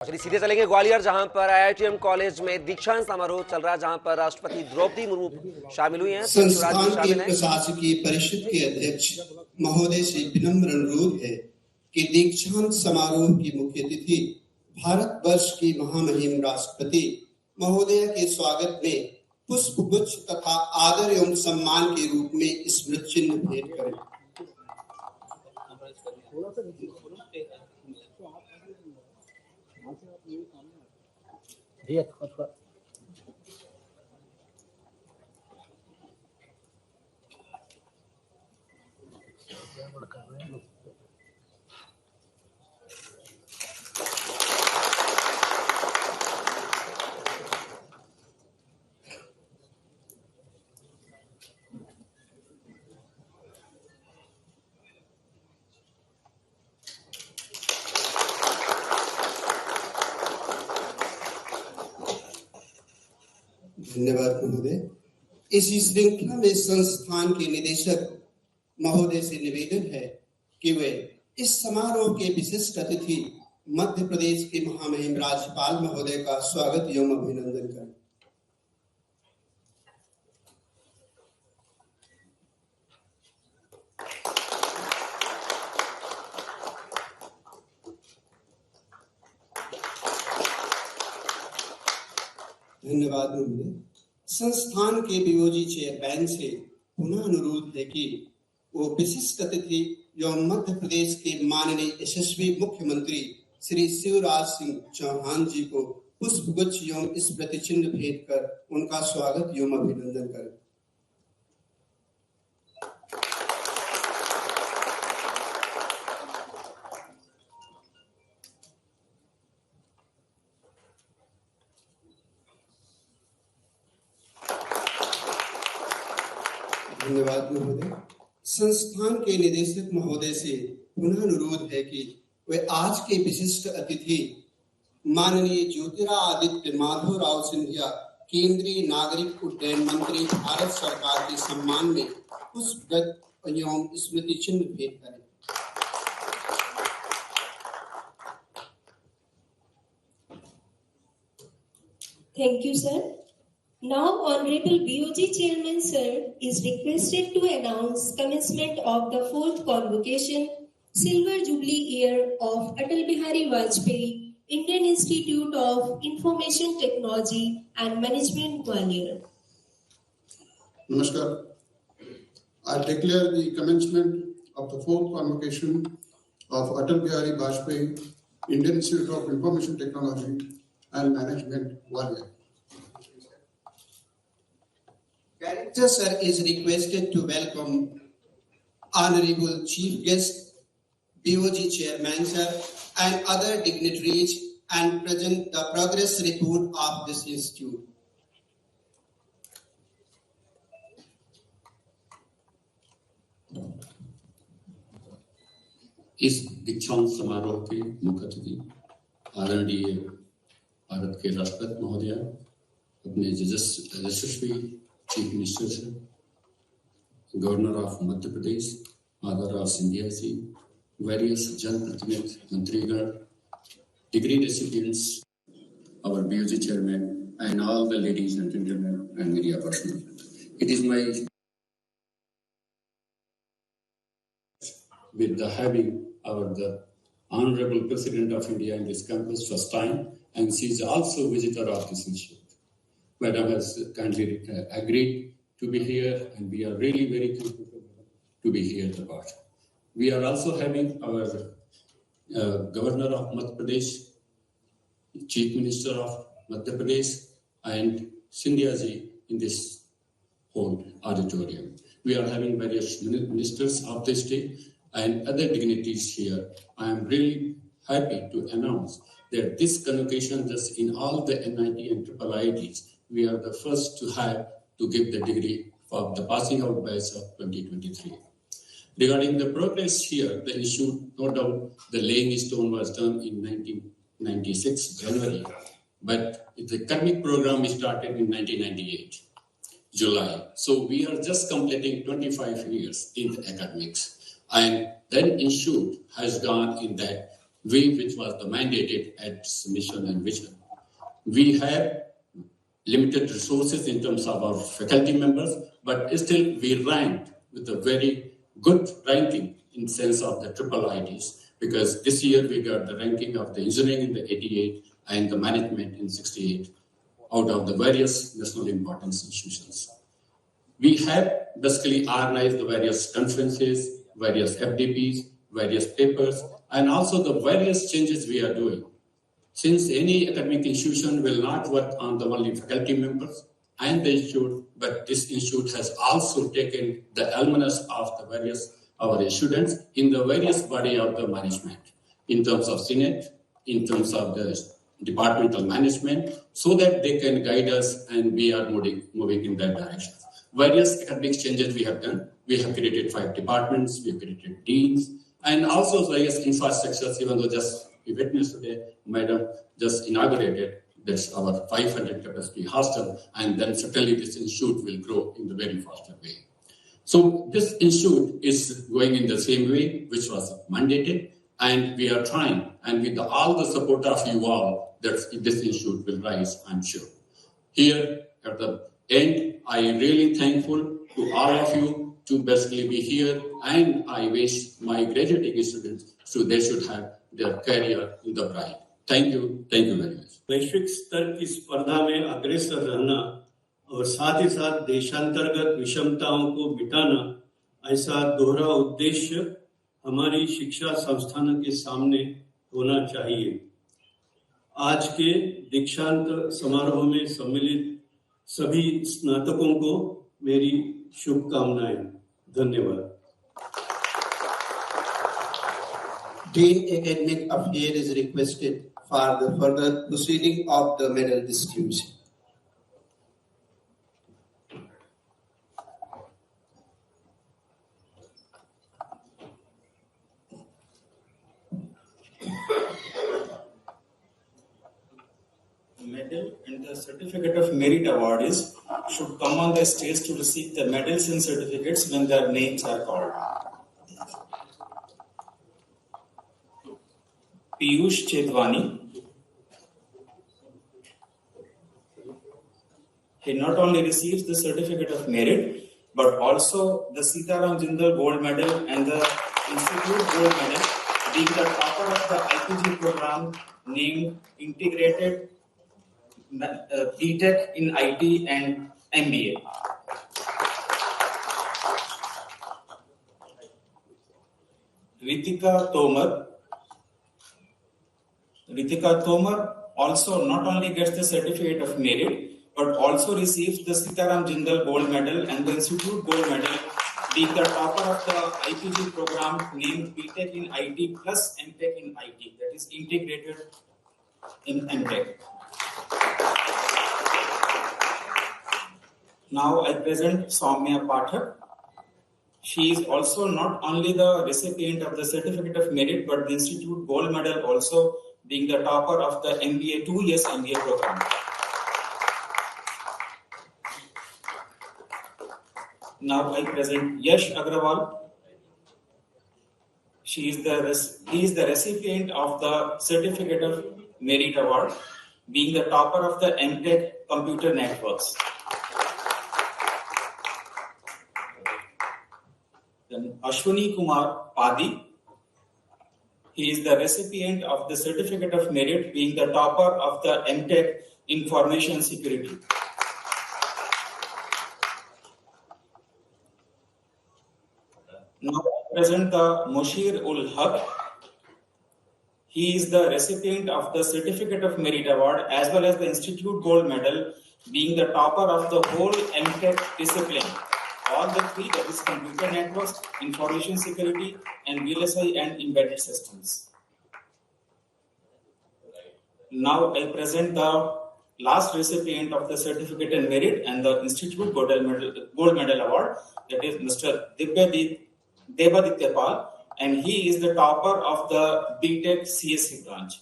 चलिए सीधे चलेंगे ग्वालियर, जहां पर आईआईटीएम कॉलेज में दीक्षांत समारोह चल रहा है, जहां पर राष्ट्रपति द्रौपदी मुर्मू शामिल हुई हैं। संस्थान के प्रशासकीय परिषद के अध्यक्ष महोदय से विनम्र अनुरोध है कि दीक्षांत समारोह की मुख्य अतिथि भारत वर्ष की महामहिम राष्ट्रपति महोदय के स्वागत में पुष्प गुच्छ तथा आदर एवं सम्मान के रूप में स्मृति चिन्ह भेंट करें। धन्यवाद महोदय। इसी श्रृंखला में संस्थान के निदेशक महोदय से निवेदन है कि वे इस समारोह के विशिष्ट अतिथि मध्य प्रदेश के महामहिम राज्यपाल महोदय का स्वागत एवं अभिनंदन करें। धन्यवाद महोदय। संस्थान के बीओजी चेयरमैन से पुनः अनुरोध है कि वो विशिष्ट अतिथि एवं मध्य प्रदेश के माननीय यशस्वी मुख्यमंत्री श्री शिवराज सिंह चौहान जी को पुष्प गुच्छ एवं स्मृति चिन्ह भेंट कर उनका स्वागत एवं अभिनंदन करें। धन्यवाद महोदय। संस्थान के निदेशक महोदय से पुनः अनुरोध है कि वे आज के विशिष्ट अतिथि माननीय ज्योतिरादित्य माधवराव सिंधिया केंद्रीय नागरिक उड्डयन मंत्री भारत सरकार के सम्मान में पुष्पगुच्छ एवं स्मृति चिन्ह भेंट करें। Thank you, sir. Now, Honorable BOG Chairman Sir is requested to announce commencement of the fourth convocation, Silver Jubilee Year of Atal Bihari Vajpayee, Indian Institute of Information Technology and Management, Gwalior. Namaskar. I declare the commencement of the fourth convocation of Atal Bihari Vajpayee, Indian Institute of Information Technology and Management, Gwalior. Director sir is requested to welcome Honorable Chief Guest, BOG Chairman sir, and other dignitaries and present the progress report of this institute. इस दीक्षांत समारोह के मुख्य अतिथि आदरणीय भारत के राष्ट्रपति महोदय, अपने यशस्वी चीफ मिनिस्टर से, governor of Madhya Pradesh Madhavrao Scindia ji, various जनप्रतिनिधि मंत्रीगण, degree recipients, our BOG chairman, and all the ladies and gentlemen and media personnel. It is my with the having the Honorable President of India in this campus first time, and she is also visitor of this institute. Madam has kindly agreed to be here, and we are really very thankful to be here at the part. We are also having our Governor of Madhya Pradesh, Chief Minister of Madhya Pradesh, and Sindhya ji in this whole auditorium. We are having various ministers of the state and other dignitaries here. I am really happy to announce that this convocation, just in all the NIT and triple IITs, we are the first to have to give the degree of the passing out batch of 2023. Regarding the progress here, the issue, no doubt, the laying stone was done in 1996, January, but the academic program started in 1998, July. So we are just completing 25 years in the academics. And then institute has gone in that which was the mandated at its mission and vision. We have limited resources in terms of our faculty members, but still we ranked with a very good ranking in sense of the triple ITs, because this year we got the ranking of the engineering in the 88 and the management in 68 out of the various national importance institutions. We have basically organized the various conferences, various FDPs, various papers, and also the various changes we are doing. Since any academic institution will not work on the only faculty members and the institute, but this institute has also taken the alumnus of the various our students in the various body of the management, in terms of Senate, in terms of the departmental management, so that they can guide us and we are moving in that direction. Various academic changes we have done. We have created 5 departments, we have created deans, and also various infrastructures, even though just we witnessed today, Madam just inaugurated that's our 500 capacity hostel, and then certainly this institute will grow in the very faster way. So this institute is going in the same way, which was mandated, and we are trying, and with all the support of you all, that this institute will rise, I'm sure. Here at the end, I really thankful to all of you to basically be here, and I wish my graduating students so they should have their career in the bright. Thank you very much. वैश्विक स्तर की स्पर्धा में अग्रसर रहना और साथ ही साथ देशांतर्गत विषमताओं को मिटाना, ऐसा दोहरा उद्देश्य हमारी शिक्षा संस्थानों के सामने होना चाहिए। आज के दीक्षांत समारोह में सम्मिलित सभी स्नातकों को मेरी शुभकामनाएं। धन्यवाद। Dean Academic Affairs is requested for the further proceeding of the medal distribution. The medal and the certificate of merit awardees should come on the stage to receive the medals and certificates when their names are called. Piyush Chetwani. He not only receives the certificate of merit, but also the Sitaram Jindal Gold Medal and the Institute Gold Medal, being the topper of the IPG program named Integrated BTech in IT and MBA. Ritika Tomar also not only gets the certificate of merit, but also receives the Sitaram Jindal Gold Medal and the Institute Gold Medal, being the topper of the IPG program named BTech in IT plus MTech in IT, that is integrated in MTech. Now I present Soumya Pathak. She is also not only the recipient of the certificate of merit, but the Institute Gold Medal also, being the topper of the MBA 2 years MBA program. Now I present Yash Agrawal. He is the recipient of the certificate of merit award, being the topper of the MTech computer networks. Then Ashwani Kumar Padi. He is the recipient of the certificate of merit, being the topper of the MTech information security. Now I present the Moshir ul Haq. He is the recipient of the certificate of merit award as well as the Institute Gold Medal, being the topper of the whole MTech discipline. All the three, that is computer networks, information security, and VLSI and embedded systems. Now I present the last recipient of the certificate and merit and the Institute Gold Medal Award, that is Mr. Devaditya Pal, and he is the topper of the BTech CSC branch.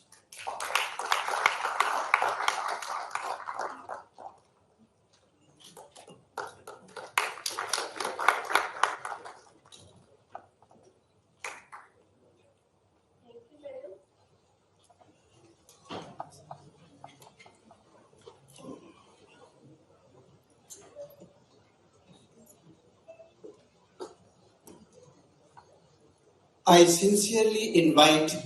I sincerely invite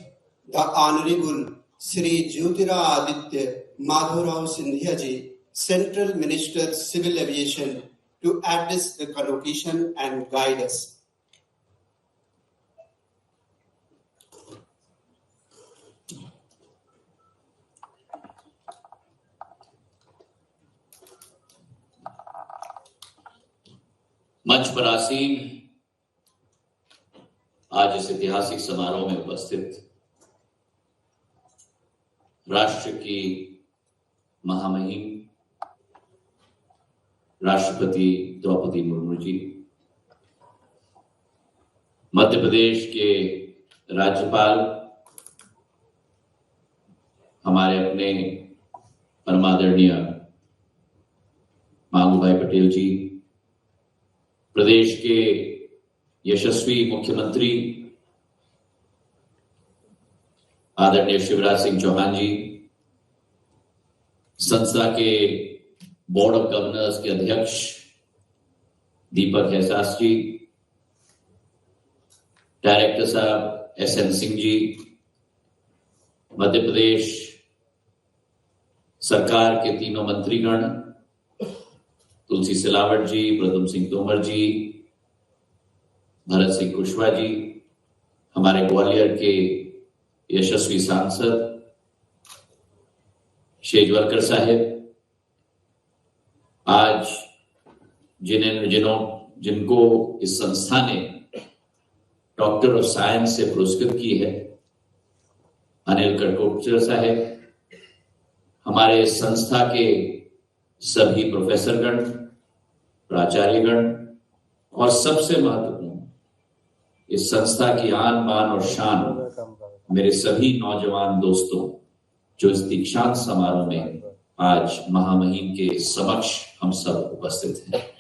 the Honorable Sri Jyotiraditya Madhavrao Sindhia ji, Central Minister Civil Aviation, to address the convocation and guide us. मंच पर आसीन आज इस ऐतिहासिक समारोह में उपस्थित राष्ट्र की महामहिम राष्ट्रपति द्रौपदी मुर्मू जी, मध्य प्रदेश के राज्यपाल हमारे अपने परमादरणीय मांगू भाई पटेल जी, प्रदेश के यशस्वी मुख्यमंत्री आदरणीय शिवराज सिंह चौहान जी, संस्था के बोर्ड ऑफ गवर्नर्स के अध्यक्ष दीपक एहसास जी, डायरेक्टर साहब SN सिंह जी, मध्य प्रदेश सरकार के तीनों मंत्रीगण तुलसी सिलावट जी, प्रद्युम्न सिंह तोमर जी, भरत सिंह कुशवाहा जी, हमारे ग्वालियर के यशस्वी सांसद शेजवलकर साहिब, आज जिनको इस संस्था ने डॉक्टर ऑफ साइंस से पुरस्कृत की है, अनिल कटकोचर साहिब, हमारे संस्था के सभी प्रोफेसरगण, प्राचार्यगण और सबसे महत्वपूर्ण इस संस्था की आन बान और शान मेरे सभी नौजवान दोस्तों जो इस दीक्षांत समारोह में आज महामहिम के समक्ष हम सब उपस्थित हैं।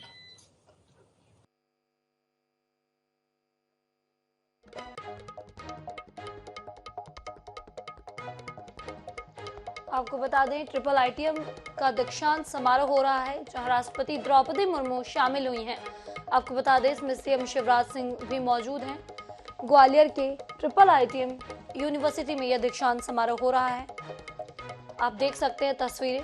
आपको बता दें ट्रिपल ITM का दीक्षांत समारोह हो रहा है जहां राष्ट्रपति द्रौपदी मुर्मू शामिल हुई हैं। आपको बता दें इसमें CM शिवराज सिंह भी मौजूद हैं। ग्वालियर के ट्रिपल ITM यूनिवर्सिटी में यह दीक्षांत समारोह हो रहा है। आप देख सकते हैं तस्वीरें।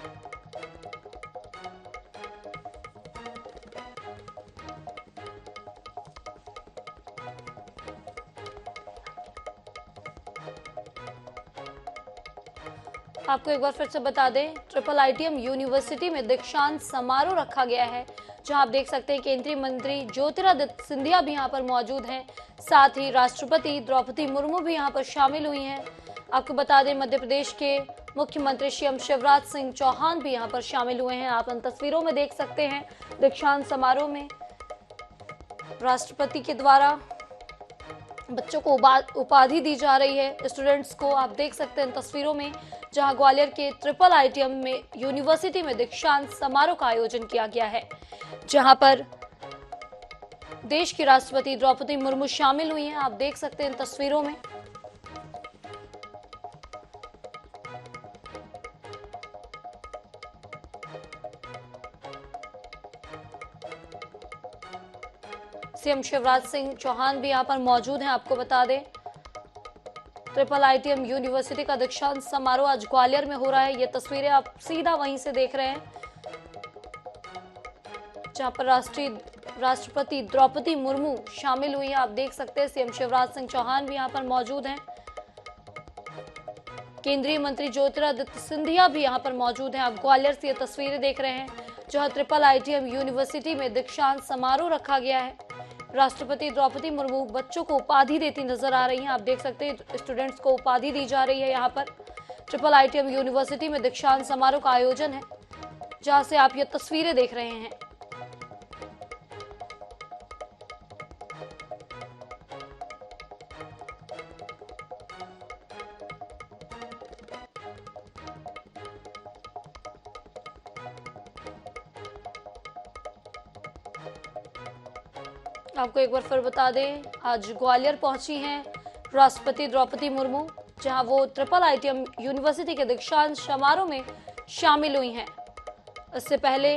आपको एक बार फिर से बता दें ट्रिपल ITM यूनिवर्सिटी में दीक्षांत समारोह रखा गया है जहां आप देख सकते हैं केंद्रीय मंत्री ज्योतिरादित्य सिंधिया भी यहां पर मौजूद हैं, साथ ही राष्ट्रपति द्रौपदी मुर्मू भी यहां पर शामिल हुई हैं। आपको बता दें मध्य प्रदेश के मुख्यमंत्री CM शिवराज सिंह चौहान भी यहां पर शामिल हुए हैं। आप इन तस्वीरों में देख सकते हैं दीक्षांत समारोह में राष्ट्रपति के द्वारा बच्चों को उपाधि दी जा रही है, स्टूडेंट्स को। आप देख सकते हैं इन तस्वीरों में जहां ग्वालियर के ट्रिपल ITM में यूनिवर्सिटी में दीक्षांत समारोह का आयोजन किया गया है, जहां पर देश की राष्ट्रपति द्रौपदी मुर्मू शामिल हुई हैं। आप देख सकते हैं इन तस्वीरों में। CM शिवराज सिंह चौहान भी यहां पर मौजूद हैं। आपको बता दें ट्रिपल ITM यूनिवर्सिटी का दीक्षांत समारोह आज ग्वालियर में हो रहा है। ये तस्वीरें आप सीधा वहीं से देख रहे हैं जहां पर राष्ट्रपति द्रौपदी मुर्मू शामिल हुई हैं। आप देख सकते हैं CM शिवराज सिंह चौहान भी यहां पर मौजूद हैं। केंद्रीय मंत्री ज्योतिरादित्य सिंधिया भी यहां पर मौजूद हैं। आप ग्वालियर से ये तस्वीरें देख रहे हैं जहां ट्रिपल ITM यूनिवर्सिटी में दीक्षांत समारोह रखा गया है। राष्ट्रपति द्रौपदी मुर्मू बच्चों को उपाधि देती नजर आ रही हैं। आप देख सकते हैं स्टूडेंट्स को उपाधि दी जा रही है। यहाँ पर ट्रिपल ITM यूनिवर्सिटी में दीक्षांत समारोह का आयोजन है जहां से आप ये तस्वीरें देख रहे हैं। आपको एक बार फिर बता दें आज ग्वालियर पहुंची हैं राष्ट्रपति द्रौपदी मुर्मू, जहां वो ट्रिपल ITM यूनिवर्सिटी के दीक्षांत समारोह में शामिल हुई हैं। इससे पहले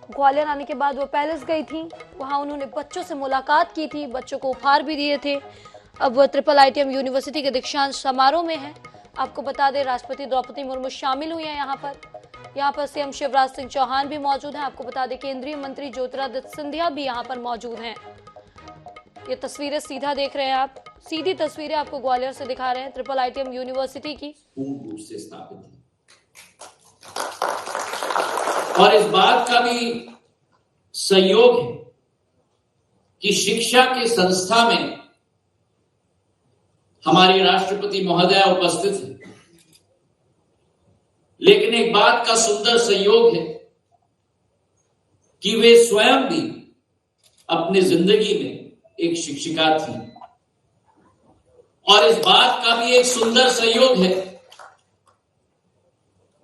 ग्वालियर आने के बाद वो पैलेस गई थी, वहां उन्होंने बच्चों से मुलाकात की थी, बच्चों को उपहार भी दिए थे। अब वह ट्रिपल ITM यूनिवर्सिटी के दीक्षांत समारोह में है। आपको बता दें राष्ट्रपति द्रौपदी मुर्मू शामिल हुई हैं यहाँ पर सीएम शिवराज सिंह चौहान भी मौजूद हैं। आपको बता दें केंद्रीय मंत्री ज्योतिरादित्य सिंधिया भी यहाँ पर मौजूद हैं। ये तस्वीरें सीधा देख रहे हैं आप, सीधी तस्वीरें आपको ग्वालियर से दिखा रहे हैं ट्रिपल ITM यूनिवर्सिटी की। पूर्ण रूप से स्थापित है और इस बात का भी सहयोग है कि शिक्षा के संस्था में हमारी राष्ट्रपति महोदया उपस्थित है, लेकिन एक बात का सुंदर संयोग है कि वे स्वयं भी अपनी जिंदगी में एक शिक्षिका थी और इस बात का भी एक सुंदर संयोग है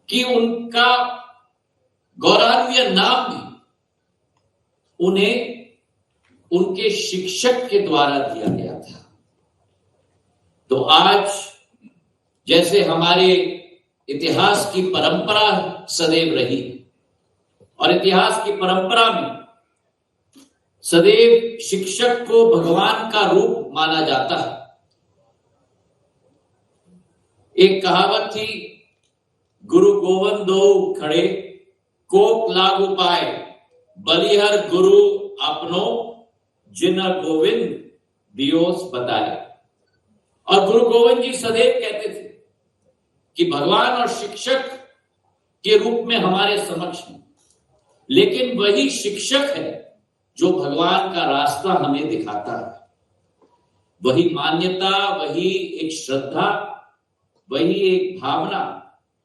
कि उनका गौरवान्वित नाम भी उन्हें उनके शिक्षक के द्वारा दिया गया था। तो आज जैसे हमारे इतिहास की परंपरा सदैव रही और इतिहास की परंपरा में सदैव शिक्षक को भगवान का रूप माना जाता है। एक कहावत थी, गुरु गोविंदो खड़े कोक लागू पाए, बलिहर गुरु अपनो जिन गोविंद दियोस बताए। और गुरु गोविंद जी सदैव कहते थे कि भगवान और शिक्षक के रूप में हमारे समक्ष हैं, लेकिन वही शिक्षक है जो भगवान का रास्ता हमें दिखाता है। वही मान्यता, वही एक श्रद्धा, वही एक भावना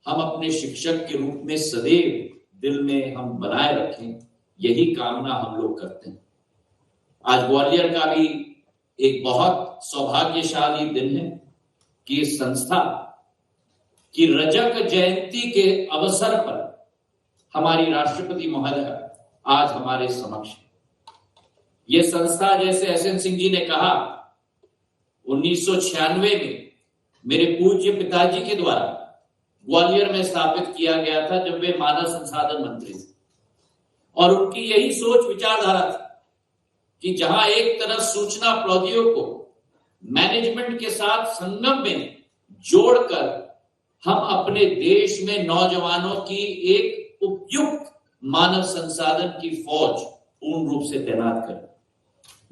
हम अपने शिक्षक के रूप में सदैव दिल में हम बनाए रखें, यही कामना हम लोग करते हैं। आज ग्वालियर का भी एक बहुत सौभाग्यशाली दिन है कि इस संस्था की रजक जयंती के अवसर पर हमारी राष्ट्रपति महोदया आज हमारे समक्ष है। ये संस्था, जैसे SN सिंह जी ने कहा, 1996 में मेरे पूज्य पिताजी के द्वारा ग्वालियर में स्थापित किया गया था, जब वे मानव संसाधन मंत्री थे। और उनकी यही सोच विचारधारा थी कि जहां एक तरफ सूचना प्रौद्योगिकी को मैनेजमेंट के साथ संगम में जोड़कर हम अपने देश में नौजवानों की एक उपयुक्त मानव संसाधन की फौज पूर्ण रूप से तैनात करें।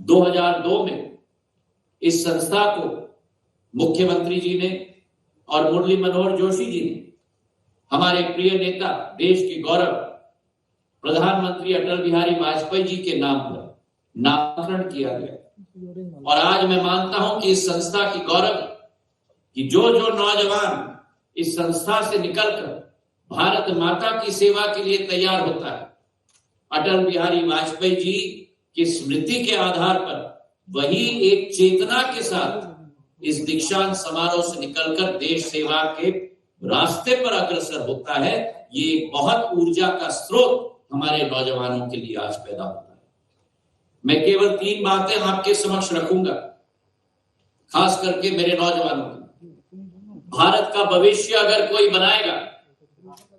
2002 में इस संस्था को मुख्यमंत्री जी ने और मुरली मनोहर जोशी जी ने, हमारे प्रिय नेता, देश के गौरव प्रधानमंत्री अटल बिहारी वाजपेयी जी के नाम पर नामकरण किया गया। और आज मैं मानता हूं कि इस संस्था की गौरव कि जो नौजवान इस संस्था से निकलकर भारत माता की सेवा के लिए तैयार होता है, अटल बिहारी वाजपेयी जी की स्मृति के आधार पर वही एक चेतना के साथ इस दीक्षांत समारोह से निकलकर देश सेवा के रास्ते पर अग्रसर होता है। ये एक बहुत ऊर्जा का स्रोत हमारे नौजवानों के लिए आज पैदा होता है। मैं केवल 3 बातें आपके समक्ष रखूंगा, खास करके मेरे नौजवानों की। भारत का भविष्य अगर कोई बनाएगा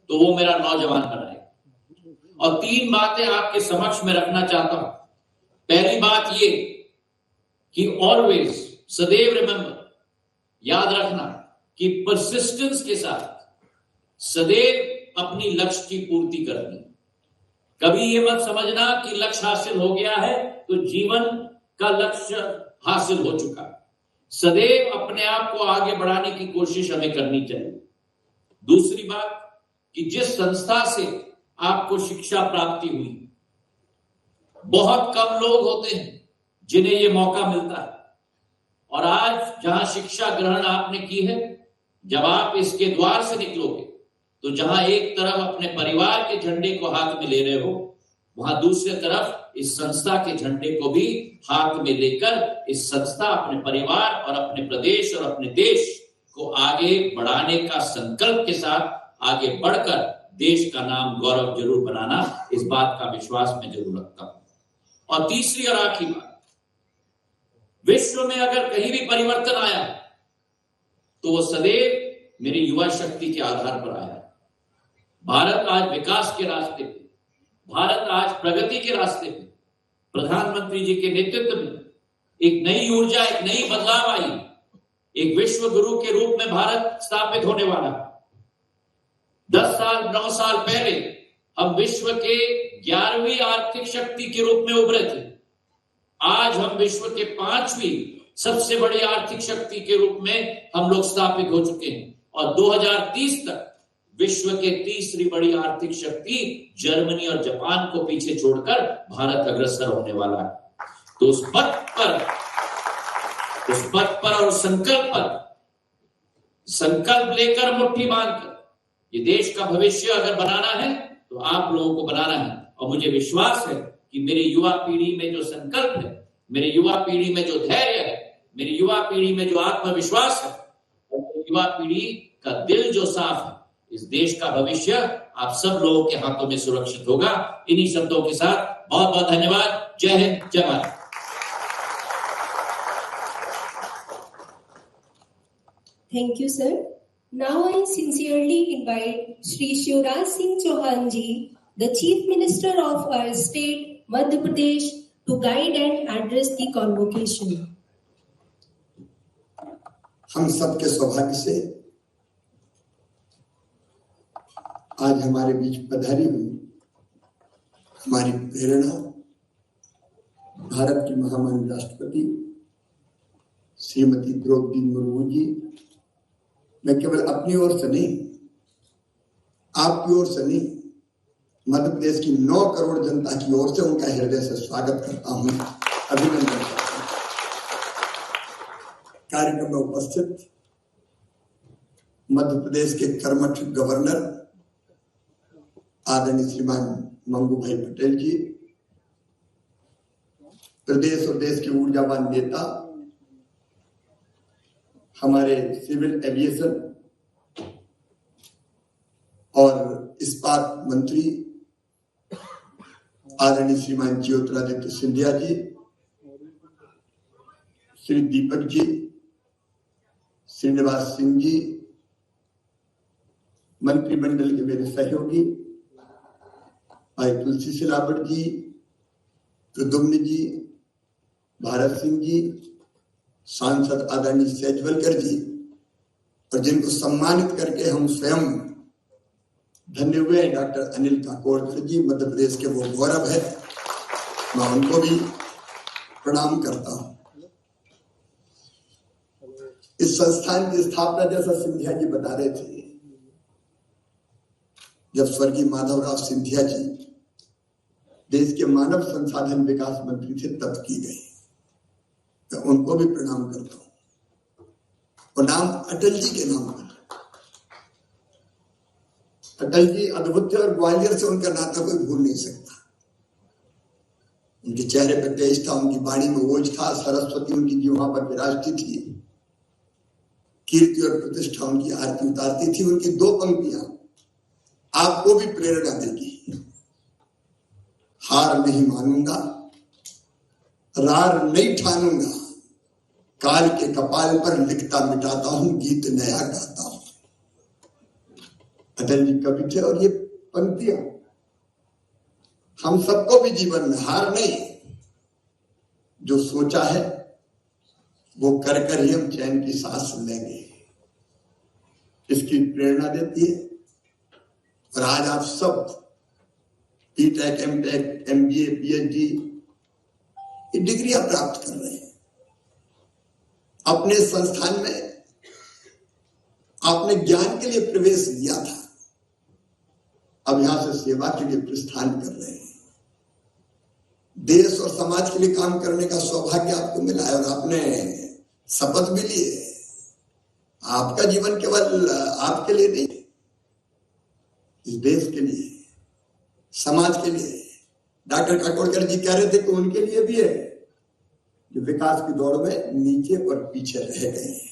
तो वो मेरा नौजवान बनाएगा। और 3 बातें आपके समक्ष में रखना चाहता हूं। पहली बात ये कि ऑलवेज, सदैव रिमेंबर, याद रखना कि परसिस्टेंस के साथ सदैव अपनी लक्ष्य की पूर्ति करनी। कभी ये मत समझना कि लक्ष्य हासिल हो गया है तो जीवन का लक्ष्य हासिल हो चुका। सदैव अपने आप को आगे बढ़ाने की कोशिश हमें करनी चाहिए। दूसरी बात कि जिस संस्था से आपको शिक्षा प्राप्ति हुई, बहुत कम लोग होते हैं जिन्हें यह मौका मिलता है। और आज जहां शिक्षा ग्रहण आपने की है, जब आप इसके द्वार से निकलोगे तो जहां एक तरफ अपने परिवार के झंडे को हाथ में ले रहे हो, वहां दूसरी तरफ इस संस्था के झंडे को भी हाथ में लेकर इस संस्था अपने परिवार और अपने प्रदेश और अपने देश को आगे बढ़ाने का संकल्प के साथ आगे बढ़कर देश का नाम गौरव जरूर बनाना, इस बात का विश्वास मैं जरूर रखता हूं। और तीसरी और आखिरी बात, विश्व में अगर कहीं भी परिवर्तन आया तो वो सदैव मेरी युवा शक्ति के आधार पर आया। भारत आज विकास के रास्ते पे, भारत आज प्रगति के रास्ते पे प्रधानमंत्री जी के नेतृत्व में एक नई ऊर्जा, एक नई बदलाव आई, एक विश्व गुरु के रूप में भारत स्थापित होने वाला। 10 साल 9 साल पहले हम विश्व के 11वीं आर्थिक शक्ति के रूप में उभरे थे। आज हम विश्व के 5वीं सबसे बड़ी आर्थिक शक्ति के रूप में हम लोग स्थापित हो चुके हैं और 2030 तक विश्व के 3री बड़ी आर्थिक शक्ति जर्मनी और जापान को पीछे छोड़कर भारत अग्रसर होने वाला है। तो उस पथ पर और संकल्प लेकर मुट्ठी बांधकर ये देश का भविष्य अगर बनाना है तो आप लोगों को बनाना है। और मुझे विश्वास है कि मेरी युवा पीढ़ी में जो संकल्प है, मेरी युवा पीढ़ी में जो धैर्य है, मेरी युवा पीढ़ी में जो आत्मविश्वास है और युवा पीढ़ी का दिल जो साफ है, इस देश का भविष्य आप सब लोगों के हाथों में सुरक्षित होगा। इन्हीं शब्दों के साथ बहुत बहुत धन्यवाद। जय हिंद, जय Bharat. Thank you, sir. Now I sincerely invite Shri Shivraj Singh Chauhan ji, the Chief Minister of our state, Madhya Pradesh, to guide and address the convocation. हम सबके सौभाग्य से आज हमारे बीच पधारी हुई हमारी प्रेरणा भारत की महामानव राष्ट्रपति श्रीमती द्रौपदी मुर्मू जी, मैं केवल अपनी ओर से नहीं, आपकी ओर से नहीं, मध्य प्रदेश की 9 करोड़ जनता की ओर से उनका हृदय से स्वागत करता हूं, अभिनंदन करता हूं। कार्यक्रम में उपस्थित मध्य प्रदेश के कर्मठ गवर्नर आदरणीय श्रीमान मंगू भाई पटेल जी, प्रदेश और देश के ऊर्जावान नेता, हमारे सिविल एविएशन और इस्पात मंत्री आदरणीय श्रीमान ज्योतिरादित्य सिंधिया जी, श्री दीपक जी, श्रीनिवास सिंह जी, मंत्रिमंडल के मेरे सहयोगी भाई तुलसी सिलावट जी, प्रद्युम्न जी, भारत सिंह जी, सांसद आदरणीय सेजवलकर जी, और जिनको सम्मानित करके हम स्वयं धन्य हुए डॉक्टर अनिल काकोडकर जी, मध्य प्रदेश के वो गौरव है, मैं उनको भी प्रणाम करता हूं। इस संस्थान की स्थापना जैसा सिंधिया जी बता रहे थे, जब स्वर्गीय माधवराव सिंधिया जी देश के मानव संसाधन विकास मंत्री थे तब की गई। मैं उनको भी प्रणाम करता हूं और नाम अटल जी के नाम पर। अटल जी अद्भुत थे और ग्वालियर से उनका नाता कोई भूल नहीं सकता। उनके चेहरे पर तेज था, उनकी वाणी में ओज था, सरस्वती उनकी जीवा पर विराजती थी, कीर्ति और प्रतिष्ठा उनकी आरती उतारती थी। उनकी 2 पंक्तियां आपको भी प्रेरणा देगी। हार नहीं मानूंगा, रार नहीं ठानूंगा, काल के कपाल पर लिखता मिटाता हूं, गीत नया गाता हूं। अटल जी कवि थे और ये पंक्तियां हम सबको भी जीवन में हार नहीं, जो सोचा है वो कर कर ही हम चैन की सांस लेंगे, इसकी प्रेरणा देती है। और आज आप सब बीटेक, एमटेक, एमबीए, पीएचडी ये डिग्रियां प्राप्त कर रहे हैं। अपने संस्थान में आपने ज्ञान के लिए प्रवेश लिया था, अब यहां से सेवा के लिए प्रस्थान कर रहे हैं। देश और समाज के लिए काम करने का सौभाग्य आपको मिला है और आपने शपथ भी ली है। आपका जीवन केवल आपके लिए नहीं, इस देश के लिए, समाज के लिए। डॉक्टर काकोडकर जी कह रहे थे कि उनके लिए भी है जो विकास की दौड़ में नीचे और पीछे रह गए हैं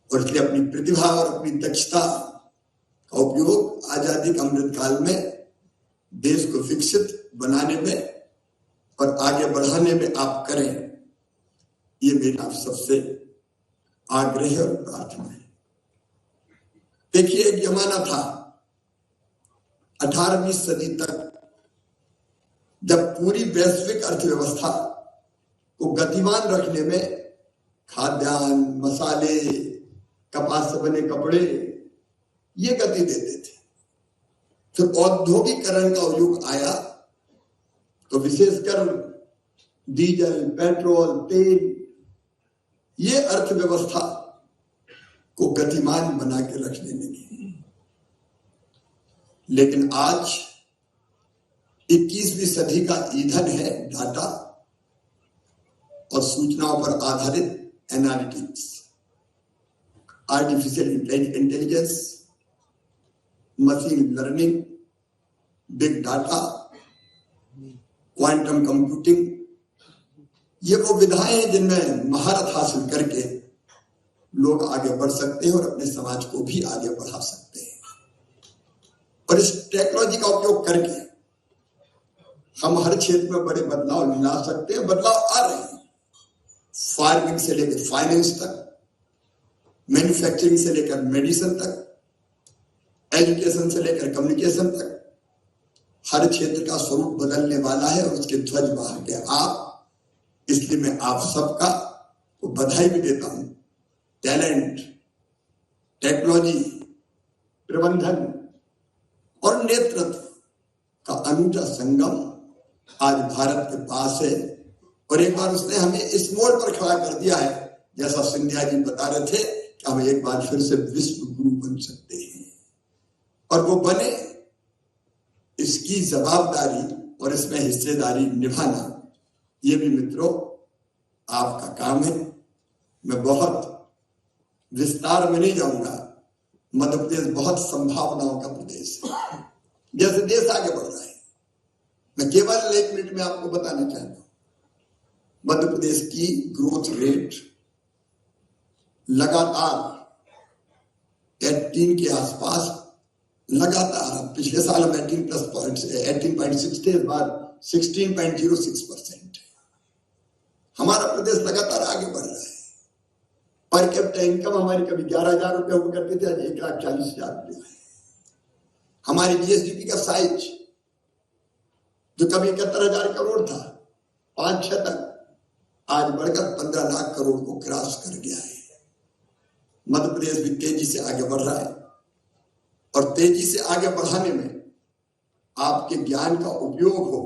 और इसलिए अपनी प्रतिभा और अपनी दक्षता का उपयोग आजादी के अमृत काल में देश को विकसित बनाने में और आगे बढ़ाने में आप करें, ये मेरा आप सबसे आग्रह और प्रार्थना है। देखिए, एक जमाना था 18वीं सदी तक जब पूरी वैश्विक अर्थव्यवस्था को गतिमान रखने में खाद्यान्न, मसाले, कपास से बने कपड़े ये गति देते थे। फिर औद्योगिकरण का युग आया तो विशेषकर डीजल, पेट्रोल, तेल ये अर्थव्यवस्था को गतिमान बना के रखने लगी। लेकिन आज 21वीं सदी का ईंधन है डाटा और सूचनाओं पर आधारित analytics, artificial intelligence, machine learning, big data, quantum computing, ये वो विधाएं हैं जिनमें महारत हासिल करके लोग आगे बढ़ सकते हैं और अपने समाज को भी आगे बढ़ा सकते हैं। और इस टेक्नोलॉजी का उपयोग करके हम हर क्षेत्र में बड़े बदलाव ला सकते हैं। बदलाव आ रहे हैं, फार्मिंग से लेकर फाइनेंस तक, मैन्युफैक्चरिंग से लेकर मेडिसिन तक, एजुकेशन से लेकर कम्युनिकेशन तक, हर क्षेत्र का स्वरूप बदलने वाला है और उसके ध्वज बाहर के आप। इसलिए मैं आप सबका को बधाई भी देता हूं। टैलेंट, टेक्नोलॉजी, प्रबंधन और नेतृत्व का अनूठा संगम आज भारत के पास है और एक बार उसने हमें इस मोड़ पर खड़ा कर दिया है, जैसा सिंधिया जी बता रहे थे कि हम एक बार फिर से विश्व गुरु बन सकते हैं। और वो बने, इसकी जवाबदारी और इसमें हिस्सेदारी निभाना ये भी मित्रों आपका काम है। मैं बहुत विस्तार में नहीं जाऊंगा। मध्य प्रदेश बहुत संभावनाओं का प्रदेश है, जैसे देश आगे बढ़ रहा है। मैं केवल 1 मिनट में आपको बताना चाहता हूं, मध्य प्रदेश की ग्रोथ रेट लगातार 18 के आसपास लगातार, पिछले साल हम 18.6 थे, इस बार 16.06%। हमारा प्रदेश लगातार आगे बढ़ रहा है। पर कैपिटा इनकम हमारी कभी 11,000 रुपये हुआ करती थी, आज 1,40,000 रुपये है। हमारी जीएसडीपी का साइज जो कभी 71,000 करोड़ था 5-6 तक, आज बढ़कर 15 लाख करोड़ को क्रॉस कर गया है। मध्य प्रदेश भी तेजी से आगे बढ़ रहा है और तेजी से आगे बढ़ाने में आपके ज्ञान का उपयोग हो,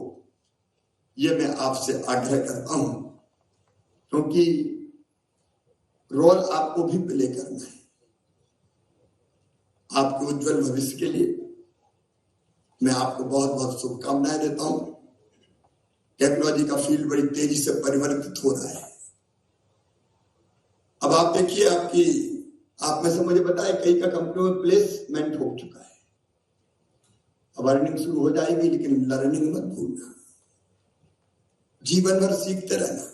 यह मैं आपसे आग्रह करता हूं, क्योंकि रोल आपको भी प्ले करना है। आपके उज्जवल भविष्य के लिए मैं आपको बहुत बहुत शुभकामनाएं देता हूं। टेक्नोलॉजी का फील्ड बड़ी तेजी से परिवर्तित हो रहा है। अब आप देखिए, आप में से मुझे बताए कई का कंपनियों में प्लेसमेंट हो चुका है। अब अर्निंग शुरू हो जाएगी, लेकिन लर्निंग मत भूलना, जीवन भर सीखते रहना।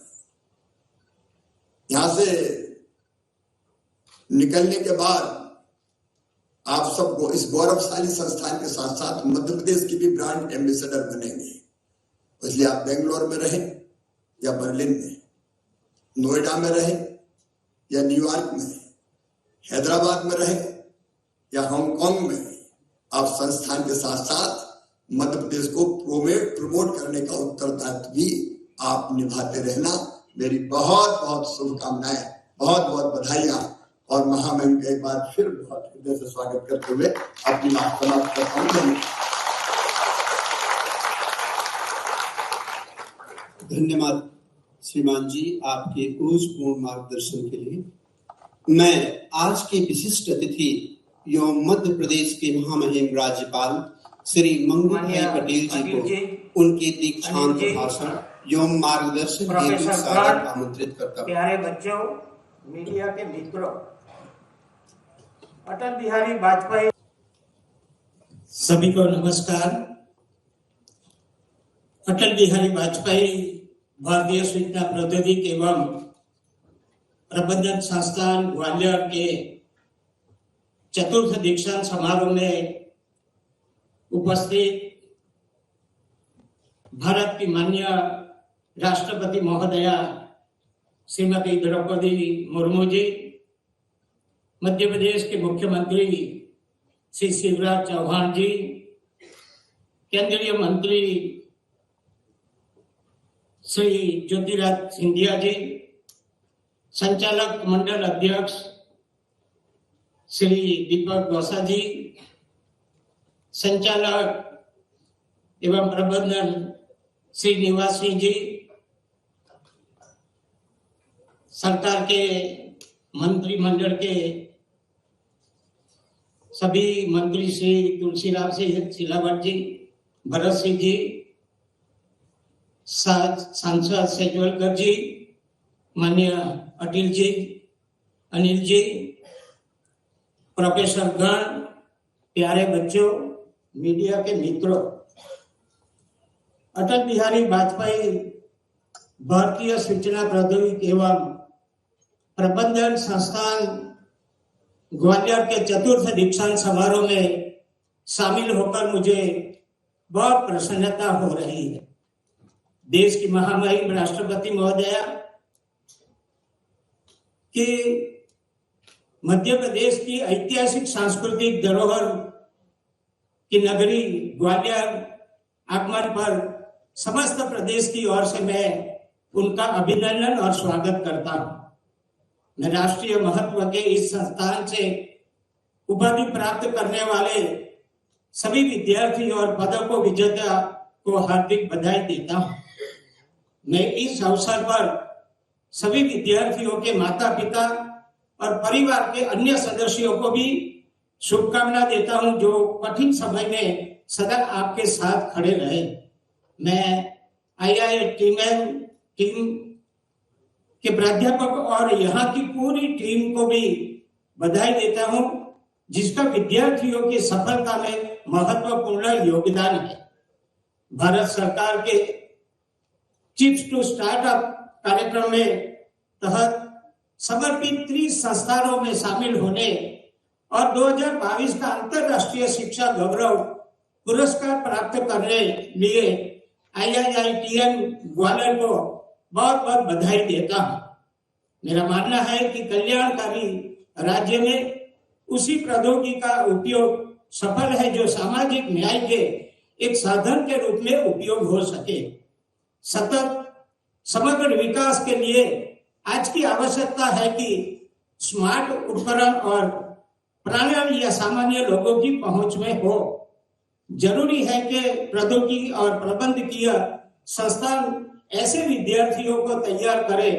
यहां से निकलने के बाद आप सबको इस गौरवशाली संस्थान के साथ साथ मध्य प्रदेश की भी ब्रांड एम्बेसडर बनेंगे। इसलिए आप बेंगलोर में रहें या बर्लिन में, नोएडा में रहें या न्यूयॉर्क में, हैदराबाद में रहें या हांगकांग में, आप संस्थान के साथ साथ मध्य प्रदेश को प्रमोट करने का उत्तरदायित्व भी आप निभाते रहना। मेरी बहुत बहुत शुभकामनाएं, बहुत बहुत बधाइयां और महामहिम का एक बार फिर बहुत हृदय से स्वागत करते हुए अपनी बात समाप्त करता हूं। धन्यवाद श्रीमान जी, आपके ओजपूर्ण मार्गदर्शन के लिए। मैं आज के विशिष्ट अतिथि एवं मध्य प्रदेश के महामहिम राज्यपाल श्री मंगू भाई पटेल जी को उनके दीक्षांत भाषण एवं मार्गदर्शन हेतु सादर आमंत्रित करता हूं। प्यारे बच्चों, मीडिया के मित्रों, अटल बिहारी वाजपेयी सभी को नमस्कार। अटल बिहारी वाजपेयी भारतीय सूचना प्रौद्योगिकी एवं प्रबंधन संस्थान ग्वालियर के चतुर्थ दीक्षांत समारोह में उपस्थित भारत की माननीय राष्ट्रपति महोदया श्रीमती द्रौपदी मुर्मू जी, मध्य प्रदेश के मुख्यमंत्री श्री शिवराज चौहान जी, केंद्रीय मंत्री श्री ज्योतिरादित्य सिंधिया जी, संचालक मंडल अध्यक्ष श्री दीपक गौसा जी, संचालक एवं प्रबंधन श्री निवास सिंह जी, सरकार के मंत्रिमंडल के सभी मंत्री श्री तुलसीराम सिंह सिलावट जी, भरत सिंह जी, सांसद सेजवलकर जी, माननीय अनिल जी, प्रोफेसर गण, प्यारे बच्चों, मीडिया के मित्रों, अटल बिहारी वाजपेयी भारतीय सूचना प्रौद्योगिकी एवं प्रबंधन संस्थान ग्वालियर के चतुर्थ दीक्षांत समारोह में शामिल होकर मुझे बहुत प्रसन्नता हो रही है। देश की महामहिम राष्ट्रपति महोदया कि मध्य प्रदेश की ऐतिहासिक सांस्कृतिक धरोहर की नगरी ग्वालियर आगमन पर समस्त प्रदेश की ओर से मैं उनका अभिनंदन और स्वागत करता हूं। मैं राष्ट्रीय महत्व के इस संस्थान से उपाधि प्राप्त करने वाले सभी विद्यार्थी और पदक विजेता को हार्दिक बधाई देता हूं। मैं इस अवसर पर सभी विद्यार्थियों के माता पिता और परिवार के अन्य सदस्यों को भी शुभकामना देता हूं, जो कठिन समय में सदा आपके साथ खड़े रहे। मैं IIT टीम के प्राध्यापक और यहाँ की पूरी टीम को भी बधाई देता हूं, जिसका विद्यार्थियों की सफलता में महत्वपूर्ण योगदान है। भारत सरकार के चिप्स टू स्टार्टअप कार्यक्रम में तहत समर्पित 30 संस्थानों में शामिल होने और 2022 का अंतरराष्ट्रीय शिक्षा गौरव पुरस्कार प्राप्त करने लिए IITM ग्वालियर को बहुत बहुत बधाई देता हूं। मेरा मानना है कि कल्याणकारी राज्य में उसी प्रौद्योगिकी का उपयोग सफल है जो सामाजिक न्याय के एक साधन के रूप में उपयोग हो सके। सतत समग्र विकास के लिए आज की आवश्यकता है कि स्मार्ट उपकरण और प्रणाली या सामान्य लोगों की पहुंच में हो। जरूरी है कि प्रौद्योगिकी और प्रबंधकीय संस्थान ऐसे विद्यार्थियों को तैयार करे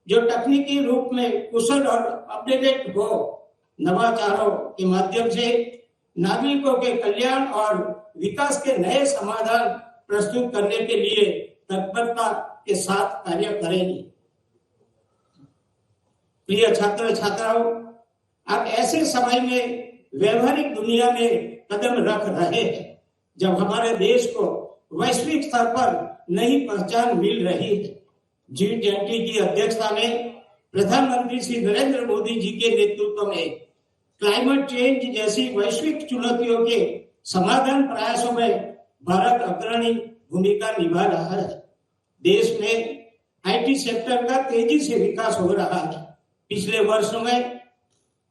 जो तकनीकी रूप में कुशल और अपडेटेड हो। नवाचारों के माध्यम से नागरिकों के कल्याण और विकास के नए समाधान प्रस्तुत करने के लिए तत्परता के साथ कार्य करेंगे। प्रिय छात्र छात्राओं, आप ऐसे समय में व्यवहारिक दुनिया में कदम रख रहे हैं जब हमारे देश को वैश्विक स्तर पर नई पहचान मिल रही है। G20 की अध्यक्षता में प्रधानमंत्री श्री नरेंद्र मोदी जी के नेतृत्व में क्लाइमेट चेंज जैसी वैश्विक चुनौतियों के समाधान प्रयासों में भारत अग्रणी भूमिका निभा रहा है। देश में IT सेक्टर का तेजी से विकास हो रहा है। पिछले वर्षों में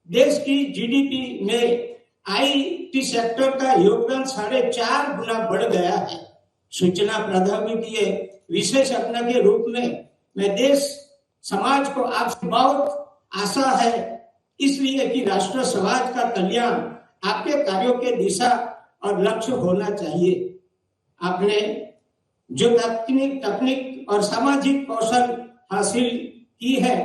देश की GDP में IT सेक्टर का योगदान 4.5 गुना बढ़ गया है। सूचना प्रौद्योगिकी विशेषज्ञ के रूप में मैं देश समाज को आपसे बहुत आशा है, इसलिए कि राष्ट्र समाज का कल्याण आपके कार्यों के दिशा और लक्ष्य होना चाहिए। आपने जो तकनीक और सामाजिक कौशल हासिल की है,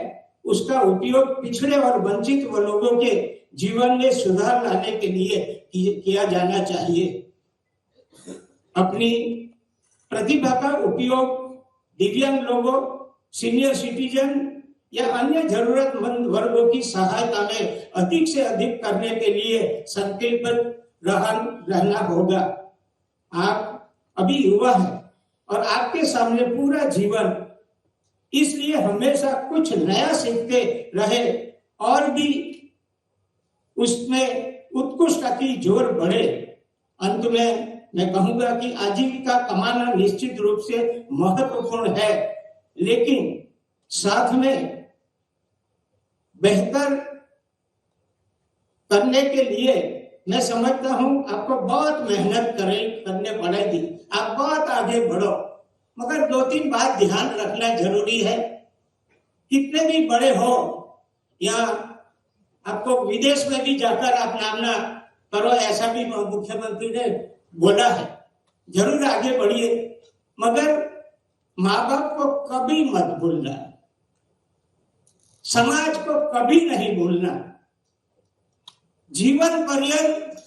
उसका उपयोग पिछड़े और वंचित लोगों के जीवन में सुधार लाने के लिए किया जाना चाहिए। अपनी प्रतिभा का उपयोग दिव्यांग लोगों, सीनियर सिटीजन या अन्य जरूरतमंद वर्गों की सहायता में अधिक से अधिक करने के लिए संकल्पित रहना होगा। आप अभी युवा हैं और आपके सामने पूरा जीवन, इसलिए हमेशा कुछ नया सीखते रहे और भी उसमें उत्कृष्टता की जोर बढ़े। अंत में मैं कहूंगा कि आजीविका कमाना निश्चित रूप से महत्वपूर्ण है, लेकिन साथ में बेहतर करने के लिए मैं समझता हूं आपको बहुत मेहनत करने पड़ेगी। आप बहुत आगे बढ़ो। मगर 2-3 बात ध्यान रखना जरूरी है। कितने भी बड़े हो या आपको विदेश में भी जाकर आप नामना करो, ऐसा भी मुख्यमंत्री ने बोला है, जरूर आगे बढ़िए, मगर माँ बाप को कभी मत भूलना, समाज को कभी नहीं भूलना। जीवन पर्यंत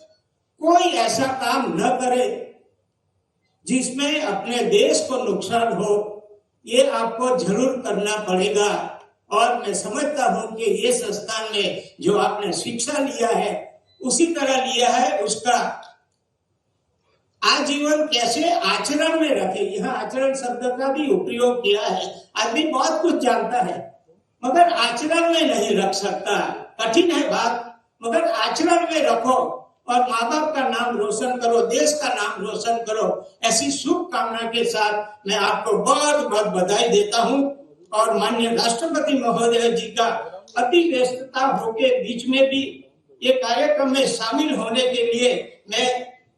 कोई ऐसा काम न करे जिसमें अपने देश को नुकसान हो, ये आपको जरूर करना पड़ेगा। और मैं समझता हूं कि ये संस्थान में जो आपने शिक्षा लिया है उसी तरह लिया है, उसका आजीवन कैसे आचरण में रखे। यहाँ आचरण शब्द का भी उपयोग किया है। आदमी बहुत कुछ जानता है मगर आचरण में नहीं रख सकता, कठिन है बात, मगर आचरण में रखो और माँ बाप का नाम रोशन करो, देश का नाम रोशन करो। ऐसी शुभकामना के साथ मैं आपको बहुत बहुत बधाई देता हूँ। और माननीय राष्ट्रपति महोदय जी का अति व्यस्तता होके बीच में भी ये कार्यक्रम में शामिल होने के लिए मैं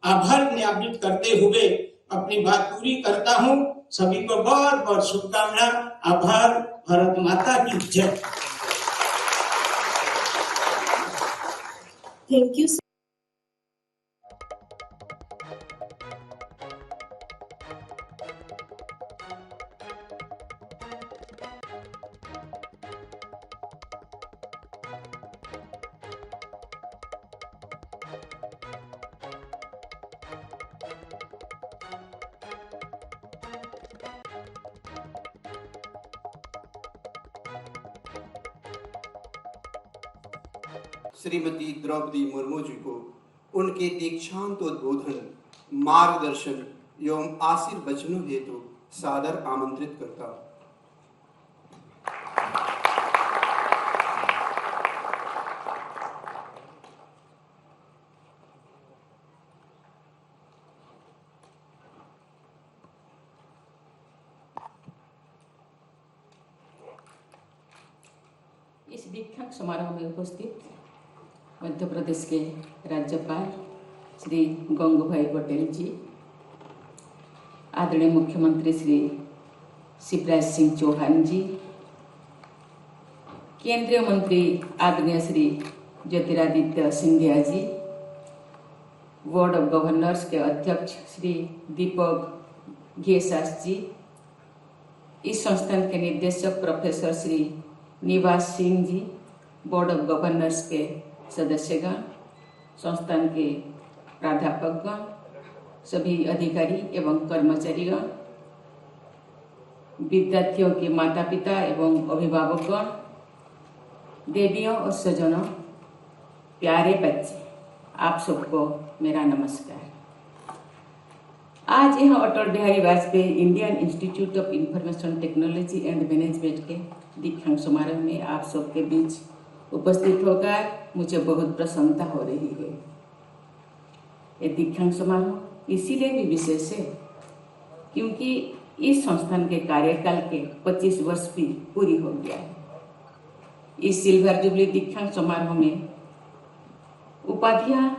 आभार ज्ञापित करते हुए अपनी बात पूरी करता हूँ। सभी को बहुत बहुत शुभकामना। आभार। भारत माता की जय। Thank you. श्रीमती द्रौपदी मुर्मू जी को उनके दीक्षांत उद्बोधन, मार्गदर्शन एवं आशीर्वचनों हेतु सादर आमंत्रित करता हूं। इस दीक्षांत समारोह में उपस्थित मध्य प्रदेश के राज्यपाल श्री गंगूभाई पटेल जी, आदरणीय मुख्यमंत्री श्री शिवराज सिंह चौहान जी, केंद्रीय मंत्री आदरणीय Shri Jyotiraditya Scindia ji, board of governors के अध्यक्ष श्री दीपक घेसास जी, इस संस्थान के निदेशक प्रोफेसर श्री निवास Singh ji, board of governors के सदस्यगण, संस्थान के प्राध्यापकगण, सभी अधिकारी एवं कर्मचारीगण, विद्यार्थियों के माता पिता एवं अभिभावकगण, देवियों और सज्जनों, प्यारे बच्चे, आप सबको मेरा नमस्कार। आज यह Atal Bihari Vajpayee Indian Institute of Information Technology and Management के दीक्षांत समारोह में आप सबके बीच उपस्थित होकर मुझे बहुत प्रसन्नता हो रही है। ये दीक्षांत समारोह इसीलिए भी विशेष है क्योंकि इस संस्थान के कार्यकाल के 25 वर्ष भी पूरी हो गया है। इस सिल्वर जुबली दीक्षांत समारोह में उपाधियां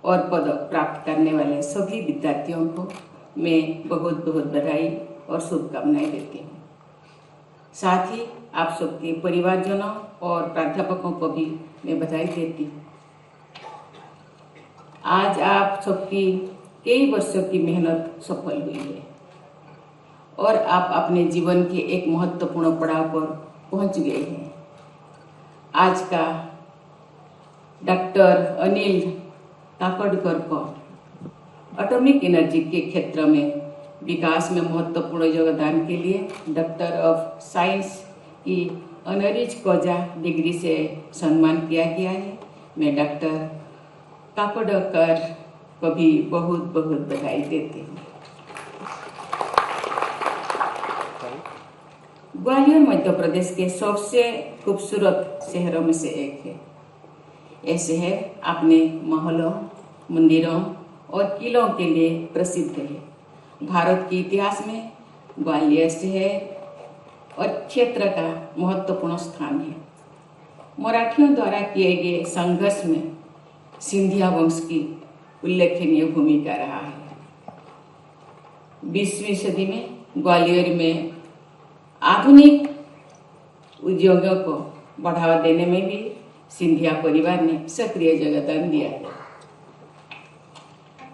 और पदक प्राप्त करने वाले सभी विद्यार्थियों को मैं बहुत बहुत बधाई और शुभकामनाएं देती हूँ। साथ ही आप सबके परिवारजनों और प्राध्यापकों को भी मैं बधाई देती हूँ। आज आप सबकी कई वर्षों की मेहनत सफल हुई है और आप अपने जीवन के एक महत्वपूर्ण पड़ाव पर पहुंच गए हैं। आज का डॉक्टर अनिल काकोडकर को एटॉमिक एनर्जी के क्षेत्र में विकास में महत्वपूर्ण योगदान के लिए डॉक्टर ऑफ साइंस की ऑनरिज कॉजा डिग्री से सम्मान किया गया है। मैं डॉक्टर काकोडकर को भी बहुत बहुत बधाई देती हूँ। ग्वालियर मध्य प्रदेश के सबसे खूबसूरत शहरों में से एक है। यह शहर अपने महलों, मंदिरों और किलों के लिए प्रसिद्ध है। भारत के इतिहास में ग्वालियर शहर और क्षेत्र का महत्वपूर्ण स्थान है। मराठियों द्वारा किए गए संघर्ष में सिंधिया वंश की उल्लेखनीय भूमिका रहा है। 20वीं सदी में ग्वालियर में आधुनिक उद्योगों को बढ़ावा देने में भी सिंधिया परिवार ने सक्रिय योगदान दिया है।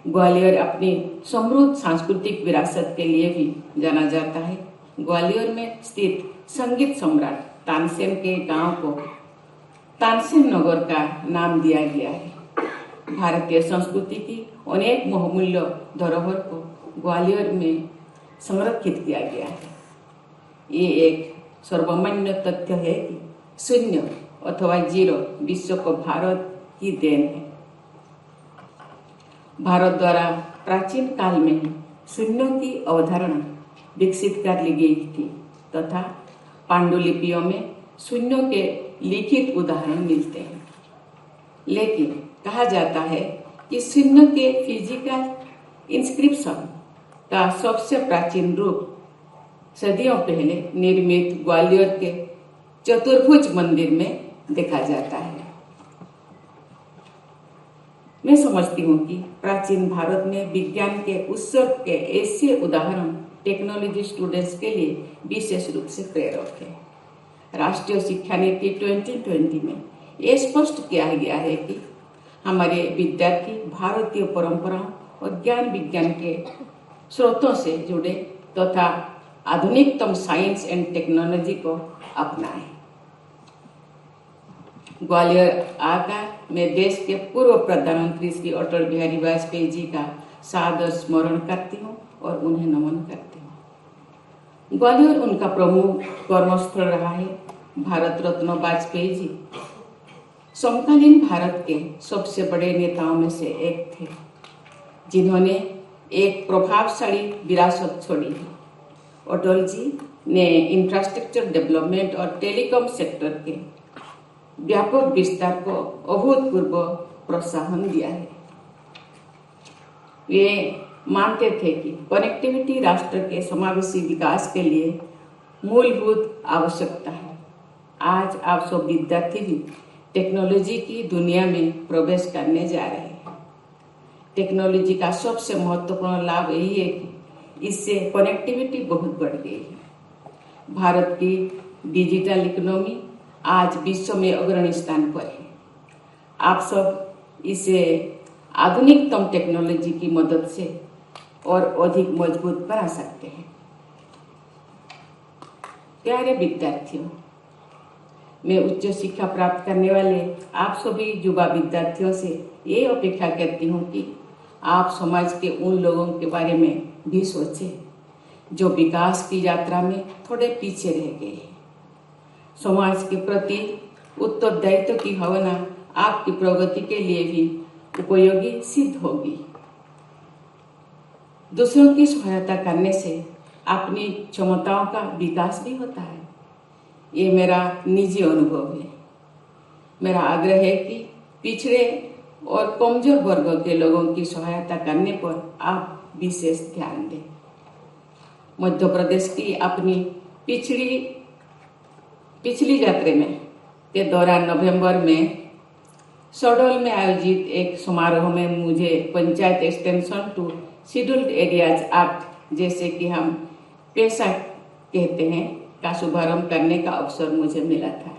ग्वालियर अपनी समृद्ध सांस्कृतिक विरासत के लिए भी जाना जाता है। ग्वालियर में स्थित संगीत सम्राट तानसेन के गांव को तानसेन नगर का नाम दिया गया है। भारतीय संस्कृति की अनेक बहुमूल्य धरोहर को ग्वालियर में संरक्षित किया गया है। ये एक सर्वमान्य तथ्य है कि शून्य अथवा जीरो विश्व को भारत की देन है। भारत द्वारा प्राचीन काल में ही शून्यों की अवधारणा विकसित कर ली गई थी तथा पांडुलिपियों में शून्यों के लिखित उदाहरण मिलते हैं। लेकिन कहा जाता है कि शून्य के फिजिकल इंस्क्रिप्शन का सबसे प्राचीन रूप सदियों पहले निर्मित ग्वालियर के चतुर्भुज मंदिर में देखा जाता है। मैं समझती हूँ कि प्राचीन भारत में विज्ञान के उत्सव के ऐसे उदाहरण टेक्नोलॉजी स्टूडेंट्स के लिए विशेष रूप से प्रेरक है। राष्ट्रीय शिक्षा नीति 2020 में ये स्पष्ट किया गया है कि हमारे विद्यार्थी भारतीय परंपराओं और ज्ञान विज्ञान के स्रोतों से जुड़े तथा आधुनिकतम साइंस एंड टेक्नोलॉजी को अपनाएं। ग्वालियर आकर मैं देश के पूर्व प्रधानमंत्री श्री अटल बिहारी वाजपेयी जी का सादर स्मरण करती हूँ और उन्हें नमन करती हूँ। ग्वालियर उनका प्रमुख कर्मस्थल रहा है। भारत रत्न वाजपेयी जी समकालीन भारत के सबसे बड़े नेताओं में से एक थे, जिन्होंने एक प्रभावशाली विरासत छोड़ी है। अटल जी ने इंफ्रास्ट्रक्चर डेवलपमेंट और टेलीकॉम सेक्टर के व्यापक विस्तार को अभूतपूर्व प्रोत्साहन दिया है। वे मानते थे कि कनेक्टिविटी राष्ट्र के समावेशी विकास के लिए मूलभूत आवश्यकता है। आज आप सब विद्यार्थी भी टेक्नोलॉजी की दुनिया में प्रवेश करने जा रहे हैं। टेक्नोलॉजी का सबसे महत्वपूर्ण लाभ यही है कि इससे कनेक्टिविटी बहुत बढ़ गई है। भारत की डिजिटल इकोनॉमी आज विश्व में अग्रणी स्थान पर है। आप सब इसे आधुनिकतम टेक्नोलॉजी की मदद से और अधिक मजबूत बना सकते हैं। प्यारे विद्यार्थियों, मैं उच्च शिक्षा प्राप्त करने वाले आप सभी युवा विद्यार्थियों से ये अपेक्षा करती हूँ कि आप समाज के उन लोगों के बारे में भी सोचें जो विकास की यात्रा में थोड़े पीछे रह गए हैं। समाज के प्रति उत्तरदायित्व की भावना आपकी प्रगति के लिए भी उपयोगी सिद्ध होगी। दूसरों की सहायता करने से अपनी क्षमताओं का विकास भी होता है। ये मेरा निजी अनुभव है। मेरा आग्रह है कि पिछड़े और कमजोर वर्गों के लोगों की सहायता करने पर आप विशेष ध्यान दें। मध्य प्रदेश की अपनी पिछली यात्रा में के दौरान नवंबर में शहडोल में आयोजित एक समारोह में मुझे panchayat extension to scheduled areas act, जैसे कि हम पेशा कहते हैं, का शुभारंभ करने का अवसर मुझे मिला था।